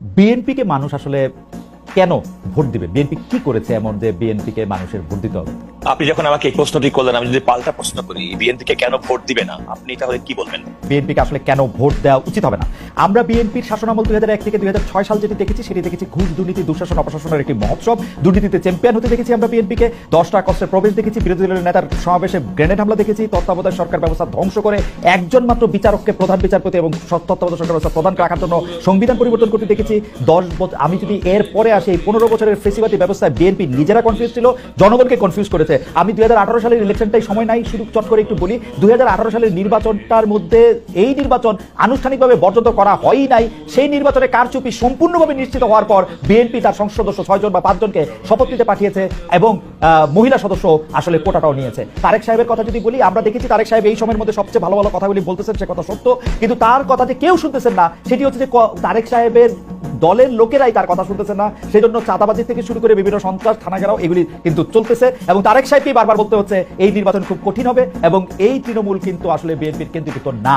বিএনপিকে মানুষ আসলে কেন ভোট দিবে? বিএনপি কি করেছে এমন যে বিএনপিকে মানুষের ভোট দিতে হবে? আপনি যখন আমাকে এই প্রশ্নটি করলেন, আমি যদি পাল্টা প্রশ্ন করি বিএনপিকে কেন ভোট দিবে না, আপনি তাহলে কি বলবেন? বিএনপিকে আসলে কেন ভোট দেওয়া উচিত হবে না? আমরা বিএনপির শাসনামল 2001 থেকে 2006 সাল যেটি দেখেছি সেটি দেখেছি ঘুষ দুর্নীতি দুঃশাসন অপশাসনের একটি মহোৎসব। দুর্নীতিতে চ্যাম্পিয়ন হতে দেখেছি আমরা বিএনপিকে। 10টা কষ্টের প্রবেশ দেখেছি, বিরোধী দলের নেতার সমাবেশে গ্রেনেড হামলা দেখেছি, তত্ত্বাবধায়ক সরকার ব্যবস্থা ধ্বংস করে একজন মাত্র বিচারককে প্রধান বিচারপতি এবং তত্ত্বাবধায়ক সরকার ব্যবস্থা প্রধান রাখার জন্য সংবিধান পরিবর্তন করতে দেখেছি। 10 বছর, আমি যদি এর পরে আসি, এই 15 বছরের ফেসিবাদী ব্যবস্থায় বিএনপি নিজেরা কনফিউজ ছিল, জনগণকে কনফিউজ করেছে। আমি 2018 সালের ইলেকশনটাই সময় নাই, শুধু চট করে একটু বলি। 2018 সালের নির্বাচনটার মধ্যে এই নির্বাচন আনুষ্ঠানিকভাবে বর্জন করা হয়ই নাই। সেই নির্বাচনে কারচুপি সম্পূর্ণভাবে নিশ্চিত হওয়ার পর বিএনপি তার সংসদ সদস্য 6 জন বা 5 জনকে শপথ নিতে পাঠিয়েছে এবং মহিলা সদস্য আসলে কোটাটাও নিয়েছে। তারেক সাহেবের কথা যদি বলি, আমরা দেখেছি তারেক সাহেব এই সময়ের মধ্যে সবচেয়ে ভালো ভালো কথাগুলি বলতেছেন, সে কথা সত্য, কিন্তু তার কথা যে কেউ শুনতেছেন না সেটি হচ্ছে যে তারেক সাহেবের দলের লোকেরাই তার কথা শুনতেছে না। সেই জন্য চাঁদাবাজি থেকে শুরু করে বিভিন্ন সন্ত্রাস, থানা ঘেরাও এগুলি কিন্তু চলতেছে এবং তারেক সাহেবকেই বারবার বলতে হচ্ছে এই নির্বাচন খুব কঠিন হবে এবং এই তৃণমূল কিন্তু আসলে বিএনপির কেন্দ্রীভূত না।